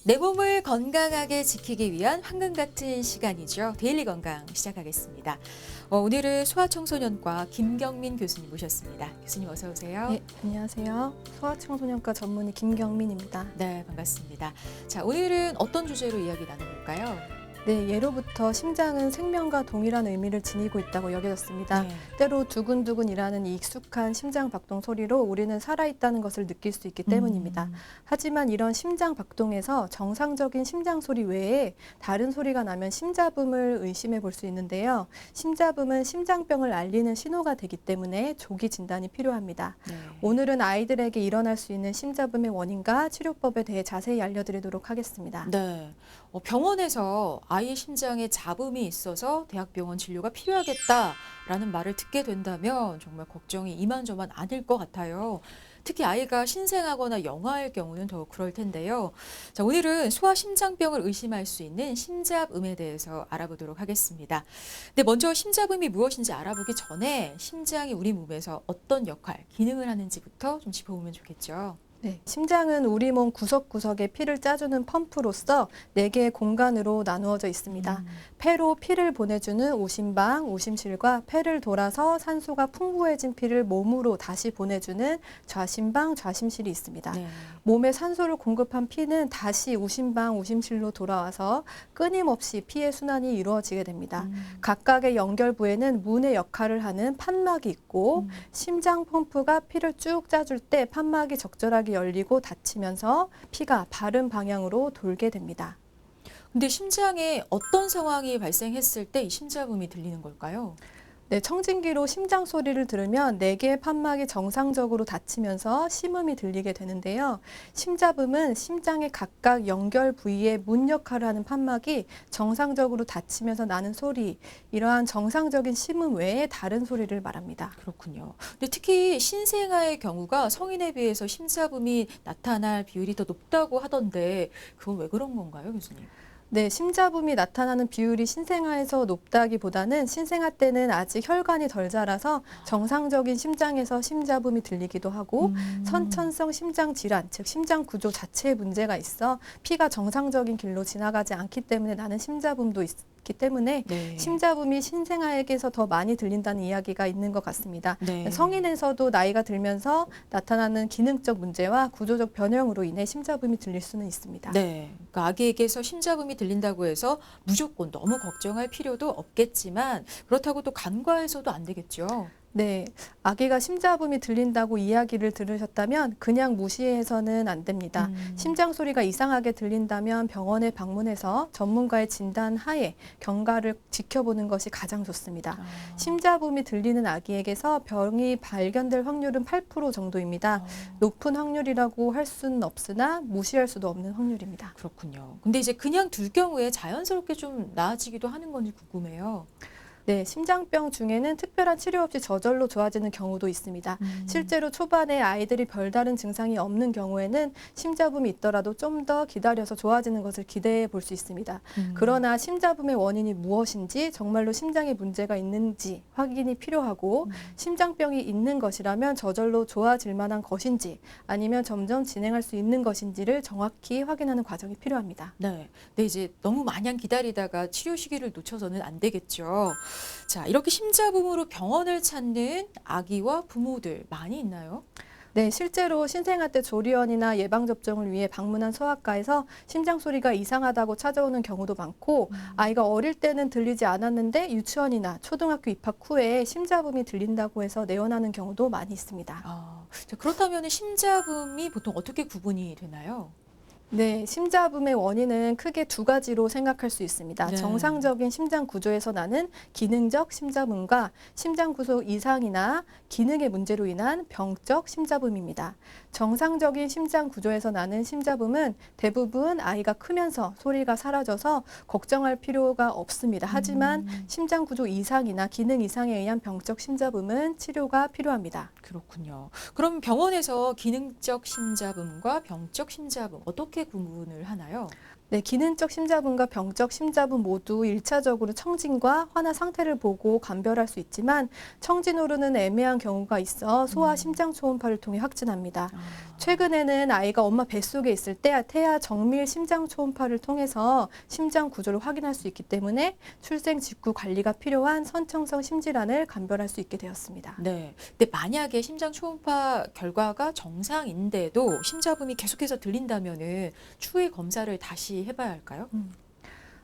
내 몸을 건강하게 지키기 위한 황금 같은 시간이죠. 데일리 건강 시작하겠습니다. 오늘은 소아청소년과 김경민 교수님 모셨습니다. 교수님 어서 오세요. 네, 안녕하세요. 소아청소년과 전문의 김경민입니다. 네, 반갑습니다. 자, 오늘은 어떤 주제로 이야기 나눠볼까요? 네, 예로부터 심장은 생명과 동일한 의미를 지니고 있다고 여겨졌습니다. 네. 때로 두근두근이라는 이 익숙한 심장 박동 소리로 우리는 살아있다는 것을 느낄 수 있기 때문입니다. 하지만 이런 심장 박동에서 정상적인 심장 소리 외에 다른 소리가 나면 심자붐을 의심해 볼 수 있는데요. 심자붐은 심장병을 알리는 신호가 되기 때문에 조기 진단이 필요합니다. 네. 오늘은 아이들에게 일어날 수 있는 심자붐의 원인과 치료법에 대해 자세히 알려드리도록 하겠습니다. 네. 병원에서 아이의 심장에 잡음이 있어서 대학병원 진료가 필요하겠다라는 말을 듣게 된다면 정말 걱정이 이만저만 아닐 것 같아요. 특히 아이가 신생하거나 영아일 경우는 더욱 그럴 텐데요. 자, 오늘은 소아심장병을 의심할 수 있는 심잡음에 대해서 알아보도록 하겠습니다. 근데 먼저 심잡음이 무엇인지 알아보기 전에 심장이 우리 몸에서 어떤 역할, 기능을 하는지부터 좀 짚어보면 좋겠죠. 네, 심장은 우리 몸 구석구석에 피를 짜주는 펌프로서 4개의 공간으로 나누어져 있습니다. 폐로 피를 보내주는 오심방, 오심실과 폐를 돌아서 산소가 풍부해진 피를 몸으로 다시 보내주는 좌심방, 좌심실이 있습니다. 네. 몸에 산소를 공급한 피는 다시 오심방, 오심실로 돌아와서 끊임없이 피의 순환이 이루어지게 됩니다. 각각의 연결부에는 문의 역할을 하는 판막이 있고 심장 펌프가 피를 쭉 짜줄 때 판막이 적절하게 열리고 닫히면서 피가 바른 방향으로 돌게 됩니다. 근데 심장에 어떤 상황이 발생했을 때 이 심잡음이 들리는 걸까요? 네, 청진기로 심장 소리를 들으면 4개의 판막이 정상적으로 닫히면서 심음이 들리게 되는데요. 심잡음은 심장의 각각 연결 부위에 문 역할을 하는 판막이 정상적으로 닫히면서 나는 소리, 이러한 정상적인 심음 외에 다른 소리를 말합니다. 그렇군요. 근데 특히 신생아의 경우가 성인에 비해서 심잡음이 나타날 비율이 더 높다고 하던데 그건 왜 그런 건가요, 교수님? 네, 심자붐이 나타나는 비율이 신생아에서 높다기보다는 신생아 때는 아직 혈관이 덜 자라서 정상적인 심장에서 심자붐이 들리기도 하고 선천성 심장 질환, 즉 심장 구조 자체에 문제가 있어 피가 정상적인 길로 지나가지 않기 때문에 나는 심자붐도 있기 때문에 네. 심자붐이 신생아에게서 더 많이 들린다는 이야기가 있는 것 같습니다. 네. 성인에서도 나이가 들면서 나타나는 기능적 문제와 구조적 변형으로 인해 심자붐이 들릴 수는 있습니다. 네. 그러니까 아기에게서 심잡음이 들린다고 해서 무조건 너무 걱정할 필요도 없겠지만 그렇다고 또 간과해서도 안 되겠죠. 네, 아기가 심자붐이 들린다고 이야기를 들으셨다면 그냥 무시해서는 안 됩니다. 심장 소리가 이상하게 들린다면 병원에 방문해서 전문가의 진단 하에 경과를 지켜보는 것이 가장 좋습니다. 심자붐이 들리는 아기에게서 병이 발견될 확률은 8% 정도입니다. 높은 확률이라고 할 수는 없으나 무시할 수도 없는 확률입니다. 그렇군요. 근데 이제 그냥 둘 경우에 자연스럽게 좀 나아지기도 하는 건지 궁금해요. 네, 심장병 중에는 특별한 치료 없이 저절로 좋아지는 경우도 있습니다. 실제로 초반에 아이들이 별다른 증상이 없는 경우에는 심자붐이 있더라도 좀 더 기다려서 좋아지는 것을 기대해 볼 수 있습니다. 그러나 심자붐의 원인이 무엇인지 정말로 심장에 문제가 있는지 확인이 필요하고 심장병이 있는 것이라면 저절로 좋아질 만한 것인지 아니면 점점 진행할 수 있는 것인지를 정확히 확인하는 과정이 필요합니다. 네. 근데 이제 너무 마냥 기다리다가 치료 시기를 놓쳐서는 안 되겠죠. 자, 이렇게 심자붐으로 병원을 찾는 아기와 부모들 많이 있나요? 네, 실제로 신생아 때 조리원이나 예방접종을 위해 방문한 소아과에서 심장 소리가 이상하다고 찾아오는 경우도 많고 아이가 어릴 때는 들리지 않았는데 유치원이나 초등학교 입학 후에 심자붐이 들린다고 해서 내원하는 경우도 많이 있습니다. 자, 그렇다면 심자붐이 보통 어떻게 구분이 되나요? 네, 심자붐의 원인은 크게 2가지로 생각할 수 있습니다. 네. 정상적인 심장 구조에서 나는 기능적 심자붐과 심장 구조 이상이나 기능의 문제로 인한 병적 심자붐입니다. 정상적인 심장 구조에서 나는 심자붐은 대부분 아이가 크면서 소리가 사라져서 걱정할 필요가 없습니다. 하지만 심장 구조 이상이나 기능 이상에 의한 병적 심자붐은 치료가 필요합니다. 그렇군요. 그럼 병원에서 기능적 심자붐과 병적 심자붐 어떻게 구분을 하나요? 네, 기능적 심자분과 병적 심자분 모두 1차적으로 청진과 환아 상태를 보고 감별할 수 있지만 청진으로는 애매한 경우가 있어 소아 심장 초음파를 통해 확진합니다. 최근에는 아이가 엄마 뱃속에 있을 때 태아 정밀 심장 초음파를 통해서 심장 구조를 확인할 수 있기 때문에 출생 직후 관리가 필요한 선천성 심질환을 감별할 수 있게 되었습니다. 네. 근데 만약에 심장 초음파 결과가 정상인데도 심자붐이 계속해서 들린다면은 추후에 검사를 다시 해봐야 할까요?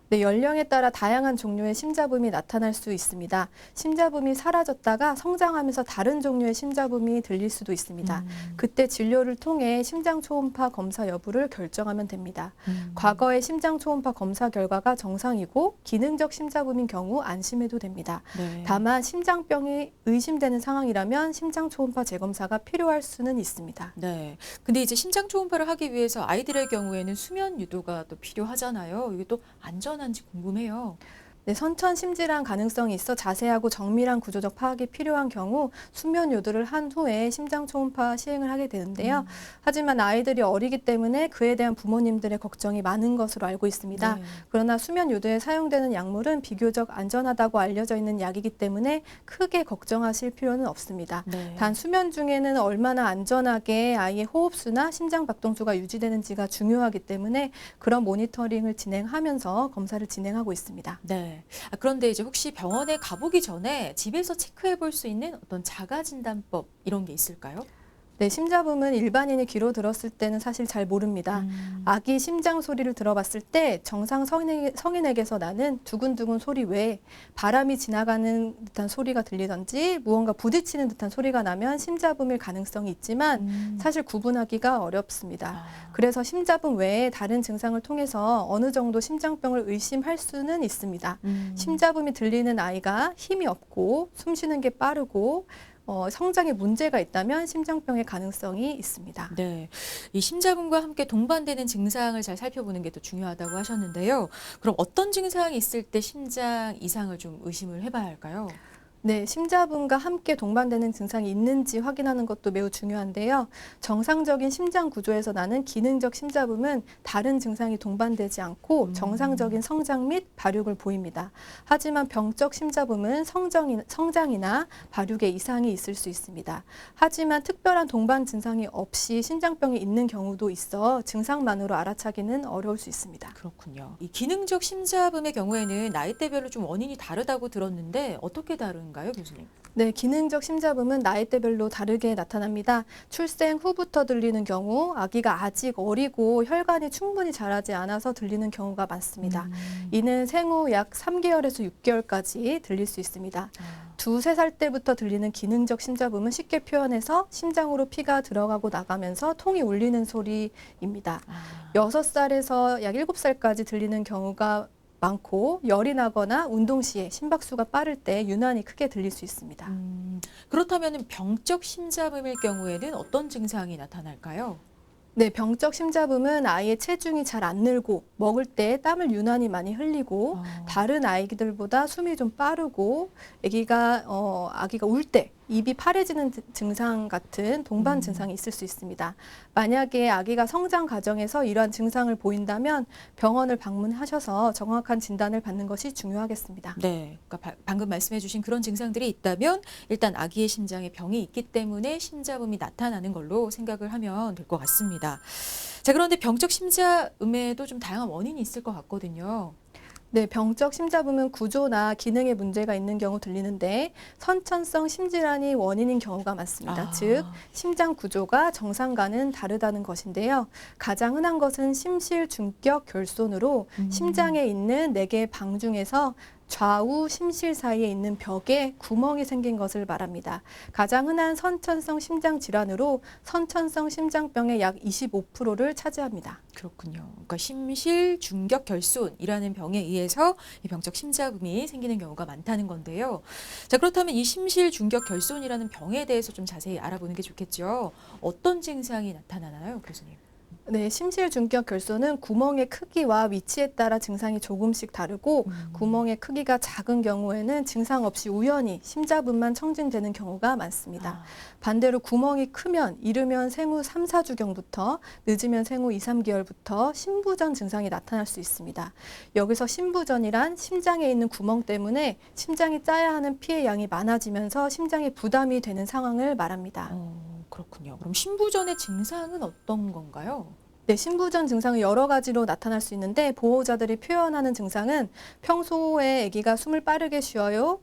네, 연령에 따라 다양한 종류의 심자붐이 나타날 수 있습니다. 심자붐이 사라졌다가 성장하면서 다른 종류의 심자붐이 들릴 수도 있습니다. 그때 진료를 통해 심장 초음파 검사 여부를 결정하면 됩니다. 과거의 심장 초음파 검사 결과가 정상이고 기능적 심자붐인 경우 안심해도 됩니다. 네. 다만 심장병이 의심되는 상황이라면 심장 초음파 재검사가 필요할 수는 있습니다. 네. 근데 이제 심장 초음파를 하기 위해서 아이들의 경우에는 수면 유도가 또 필요하잖아요. 이게 또 안전한지 궁금해요. 네, 선천 심질환 가능성이 있어 자세하고 정밀한 구조적 파악이 필요한 경우 수면 요도를 한 후에 심장 초음파 시행을 하게 되는데요. 하지만 아이들이 어리기 때문에 그에 대한 부모님들의 걱정이 많은 것으로 알고 있습니다. 네. 그러나 수면 요도에 사용되는 약물은 비교적 안전하다고 알려져 있는 약이기 때문에 크게 걱정하실 필요는 없습니다. 네. 단 수면 중에는 얼마나 안전하게 아이의 호흡수나 심장 박동수가 유지되는지가 중요하기 때문에 그런 모니터링을 진행하면서 검사를 진행하고 있습니다. 네. 그런데 이제 혹시 병원에 가보기 전에 집에서 체크해 볼 수 있는 어떤 자가 진단법 이런 게 있을까요? 네, 심자붐은 일반인이 귀로 들었을 때는 사실 잘 모릅니다. 아기 심장 소리를 들어봤을 때 정상 성인에게서 나는 두근두근 소리 외에 바람이 지나가는 듯한 소리가 들리든지 무언가 부딪히는 듯한 소리가 나면 심자붐일 가능성이 있지만 사실 구분하기가 어렵습니다. 그래서 심자붐 외에 다른 증상을 통해서 어느 정도 심장병을 의심할 수는 있습니다. 심자붐이 들리는 아이가 힘이 없고 숨 쉬는 게 빠르고 성장에 문제가 있다면 심장병의 가능성이 있습니다. 네. 이 심자붐과 함께 동반되는 증상을 잘 살펴보는 게 더 중요하다고 하셨는데요. 그럼 어떤 증상이 있을 때 심장 이상을 좀 의심을 해봐야 할까요? 네, 심자붐과 함께 동반되는 증상이 있는지 확인하는 것도 매우 중요한데요. 정상적인 심장 구조에서 나는 기능적 심자붐은 다른 증상이 동반되지 않고 정상적인 성장 및 발육을 보입니다. 하지만 병적 심자붐은 성장이나 발육에 이상이 있을 수 있습니다. 하지만 특별한 동반 증상이 없이 심장병이 있는 경우도 있어 증상만으로 알아차기는 어려울 수 있습니다. 그렇군요. 이 기능적 심자붐의 경우에는 나이대별로 좀 원인이 다르다고 들었는데 어떻게 다른가요, 교수님? 네, 기능적 심자붐은 나이대별로 다르게 나타납니다. 출생 후부터 들리는 경우, 아기가 아직 어리고 혈관이 충분히 자라지 않아서 들리는 경우가 많습니다. 이는 생후 약 3개월에서 6개월까지 들릴 수 있습니다. 두세 살 때부터 들리는 기능적 심자붐은 쉽게 표현해서 심장으로 피가 들어가고 나가면서 통이 울리는 소리입니다. 6살에서 약 7살까지 들리는 경우가 많고 열이 나거나 운동 시에 심박수가 빠를 때 유난히 크게 들릴 수 있습니다. 그렇다면 병적 심자붐일 경우에는 어떤 증상이 나타날까요? 네, 병적 심자붐은 아이의 체중이 잘 안 늘고 먹을 때 땀을 유난히 많이 흘리고 다른 아이들보다 숨이 좀 빠르고 아기가 울 때 입이 파래지는 증상 같은 동반 증상이 있을 수 있습니다. 만약에 아기가 성장 과정에서 이러한 증상을 보인다면 병원을 방문하셔서 정확한 진단을 받는 것이 중요하겠습니다. 네, 그러니까 방금 말씀해 주신 그런 증상들이 있다면 일단 아기의 심장에 병이 있기 때문에 심자붐이 나타나는 걸로 생각을 하면 될 것 같습니다. 자, 그런데 병적 심자음에도 좀 다양한 원인이 있을 것 같거든요. 네, 병적 심자붐은 구조나 기능에 문제가 있는 경우 들리는데 선천성 심질환이 원인인 경우가 많습니다. 즉, 심장 구조가 정상과는 다르다는 것인데요. 가장 흔한 것은 심실 중격 결손으로 심장에 있는 4개의 방 중에서 좌우 심실 사이에 있는 벽에 구멍이 생긴 것을 말합니다. 가장 흔한 선천성 심장 질환으로 선천성 심장병의 약 25%를 차지합니다. 그렇군요. 그러니까 심실 중격 결손이라는 병에 의해서 이 병적 심자붐이 생기는 경우가 많다는 건데요. 자, 그렇다면 이 심실 중격 결손이라는 병에 대해서 좀 자세히 알아보는 게 좋겠죠. 어떤 증상이 나타나나요, 교수님? 네, 심실중격 결손은 구멍의 크기와 위치에 따라 증상이 조금씩 다르고 구멍의 크기가 작은 경우에는 증상 없이 우연히 심자분만 청진되는 경우가 많습니다. 아, 반대로 구멍이 크면 이르면 생후 3, 4주경부터 늦으면 생후 2, 3개월부터 심부전 증상이 나타날 수 있습니다. 여기서 심부전이란 심장에 있는 구멍 때문에 심장이 짜야 하는 피의 양이 많아지면서 심장에 부담이 되는 상황을 말합니다. 그렇군요. 그럼 신부전의 증상은 어떤 건가요? 네, 심부전 증상은 여러 가지로 나타날 수 있는데 보호자들이 표현하는 증상은 평소에 아기가 숨을 빠르게 쉬어요.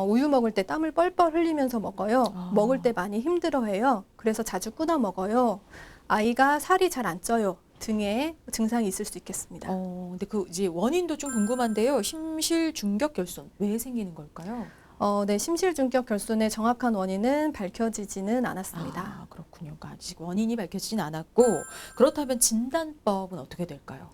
우유 먹을 때 땀을 뻘뻘 흘리면서 먹어요. 아. 먹을 때 많이 힘들어해요. 그래서 자주 끊어 먹어요. 아이가 살이 잘 안 쪄요. 등의 증상이 있을 수 있겠습니다. 근데 그 이제 원인도 좀 궁금한데요. 심실중격 결손 왜 생기는 걸까요? 네, 심실중격 결손의 정확한 원인은 밝혀지지는 않았습니다. 아, 그렇군요. 그러니까 아직 원인이 밝혀지진 않았고 그렇다면 진단법은 어떻게 될까요?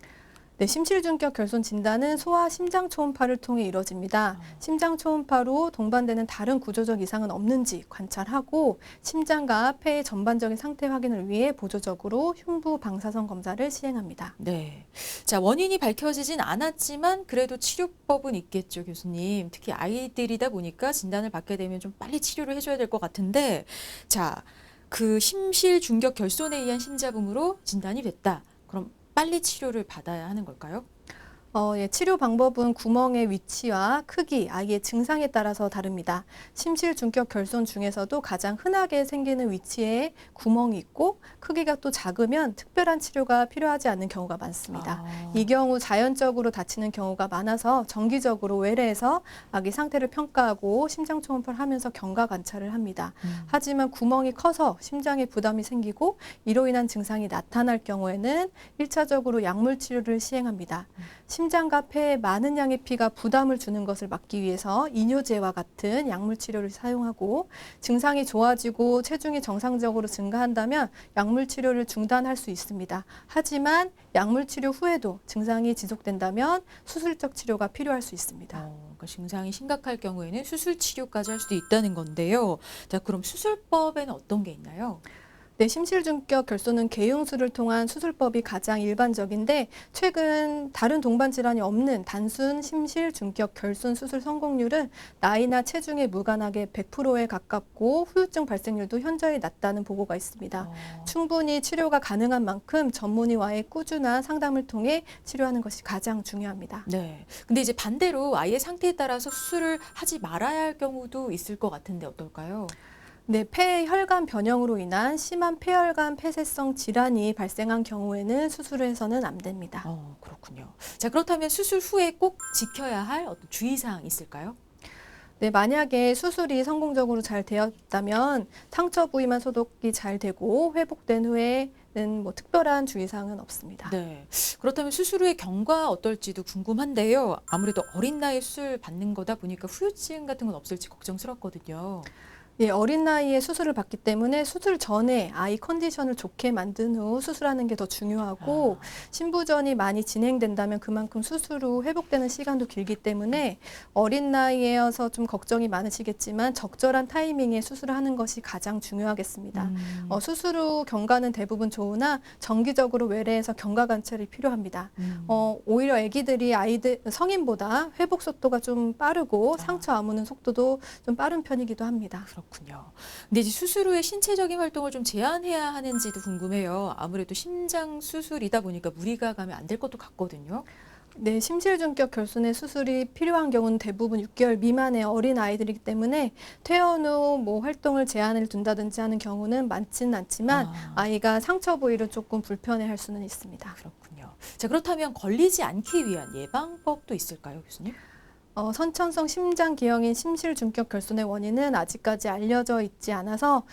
네, 심실중격 결손 진단은 소아 심장 초음파를 통해 이뤄집니다. 심장 초음파로 동반되는 다른 구조적 이상은 없는지 관찰하고 심장과 폐의 전반적인 상태 확인을 위해 보조적으로 흉부 방사선 검사를 시행합니다. 네. 자, 원인이 밝혀지진 않았지만 그래도 치료법은 있겠죠, 교수님. 특히 아이들이다 보니까 진단을 받게 되면 좀 빨리 치료를 해줘야 될 것 같은데, 자, 그 심실중격 결손에 의한 심자붐으로 진단이 됐다. 그럼 빨리 치료를 받아야 하는 걸까요? 예, 치료 방법은 구멍의 위치와 크기, 아이의 증상에 따라서 다릅니다. 심실중격 결손 중에서도 가장 흔하게 생기는 위치에 구멍이 있고 크기가 또 작으면 특별한 치료가 필요하지 않는 경우가 많습니다. 이 경우 자연적으로 다치는 경우가 많아서 정기적으로 외래에서 아기 상태를 평가하고 심장 초음파를 하면서 경과 관찰을 합니다. 하지만 구멍이 커서 심장에 부담이 생기고 이로 인한 증상이 나타날 경우에는 1차적으로 약물 치료를 시행합니다. 심장과 폐에 많은 양의 피가 부담을 주는 것을 막기 위해서 이뇨제와 같은 약물 치료를 사용하고 증상이 좋아지고 체중이 정상적으로 증가한다면 약물 치료를 중단할 수 있습니다. 하지만 약물 치료 후에도 증상이 지속된다면 수술적 치료가 필요할 수 있습니다. 그러니까 증상이 심각할 경우에는 수술 치료까지 할 수도 있다는 건데요. 자, 그럼 수술법에는 어떤 게 있나요? 네, 심실중격 결손은 개용술을 통한 수술법이 가장 일반적인데 최근 다른 동반 질환이 없는 단순 심실중격 결손 수술 성공률은 나이나 체중에 무관하게 100%에 가깝고 후유증 발생률도 현저히 낮다는 보고가 있습니다. 충분히 치료가 가능한 만큼 전문의와의 꾸준한 상담을 통해 치료하는 것이 가장 중요합니다. 네. 근데 이제 반대로 아이의 상태에 따라서 수술을 하지 말아야 할 경우도 있을 것 같은데 어떨까요? 네, 폐의 혈관 변형으로 인한 심한 폐혈관 폐쇄성 질환이 발생한 경우에는 수술을 해서는 안 됩니다. 그렇군요. 자, 그렇다면 수술 후에 꼭 지켜야 할 어떤 주의사항 있을까요? 네, 만약에 수술이 성공적으로 잘 되었다면 상처 부위만 소독이 잘 되고 회복된 후에는 뭐 특별한 주의사항은 없습니다. 네. 그렇다면 수술 후의 경과 어떨지도 궁금한데요. 아무래도 어린 나이에 수술 받는 거다 보니까 후유증 같은 건 없을지 걱정스럽거든요. 예, 어린 나이에 수술을 받기 때문에 수술 전에 아이 컨디션을 좋게 만든 후 수술하는 게 더 중요하고 심부전이 많이 진행된다면 그만큼 수술 후 회복되는 시간도 길기 때문에 어린 나이에여서 좀 걱정이 많으시겠지만 적절한 타이밍에 수술을 하는 것이 가장 중요하겠습니다. 수술 후 경과는 대부분 좋으나 정기적으로 외래에서 경과 관찰이 필요합니다. 오히려 아기들이 아이들 성인보다 회복 속도가 좀 빠르고 상처 아무는 속도도 좀 빠른 편이기도 합니다. 그렇군요. 근데 이제 수술 후에 신체적인 활동을 좀 제한해야 하는지도 궁금해요. 아무래도 심장 수술이다 보니까 무리가 가면 안 될 것도 같거든요. 네, 심실중격 결손의 수술이 필요한 경우는 대부분 6개월 미만의 어린 아이들이기 때문에 퇴원 후 뭐 활동을 제한을 둔다든지 하는 경우는 많지는 않지만 아이가 상처 부위를 조금 불편해할 수는 있습니다. 그렇군요. 자, 그렇다면 걸리지 않기 위한 예방법도 있을까요, 교수님? 선천성 심장 기형인 심실중격 결손의 원인은 아직까지 알려져 있지 않아서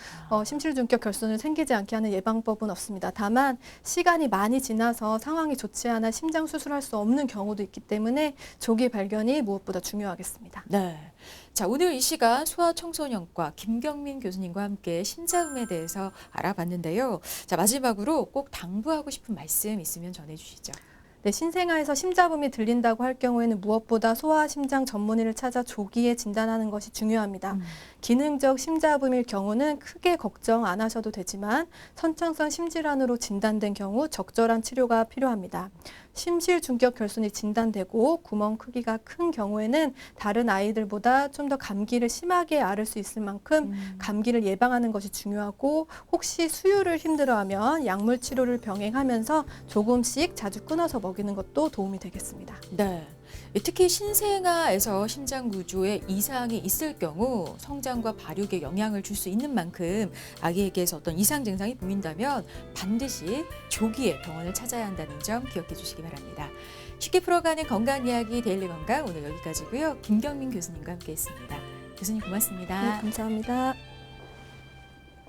심실중격 결손을 생기지 않게 하는 예방법은 없습니다. 다만 시간이 많이 지나서 상황이 좋지 않아 심장 수술할 수 없는 경우도 있기 때문에 조기 발견이 무엇보다 중요하겠습니다. 네. 자, 오늘 이 시간 소아청소년과 김경민 교수님과 함께 심자음에 대해서 알아봤는데요. 자, 마지막으로 꼭 당부하고 싶은 말씀 있으면 전해주시죠. 네, 신생아에서 심잡음이 들린다고 할 경우에는 무엇보다 소아 심장 전문의를 찾아 조기에 진단하는 것이 중요합니다. 기능적 심잡음일 경우는 크게 걱정 안 하셔도 되지만 선천성 심질환으로 진단된 경우 적절한 치료가 필요합니다. 심실 중격 결손이 진단되고 구멍 크기가 큰 경우에는 다른 아이들보다 좀 더 감기를 심하게 앓을 수 있을 만큼 감기를 예방하는 것이 중요하고, 혹시 수유를 힘들어하면 약물 치료를 병행하면서 조금씩 자주 끊어서 먹이는 것도 도움이 되겠습니다. 네. 특히 신생아에서 심장 구조에 이상이 있을 경우 성장과 발육에 영향을 줄 수 있는 만큼 아기에게서 어떤 이상 증상이 보인다면 반드시 조기에 병원을 찾아야 한다는 점 기억해 주시기 바랍니다. 쉽게 풀어가는 건강 이야기 데일리 건강 오늘 여기까지고요. 김경민 교수님과 함께했습니다. 교수님 고맙습니다. 네, 감사합니다.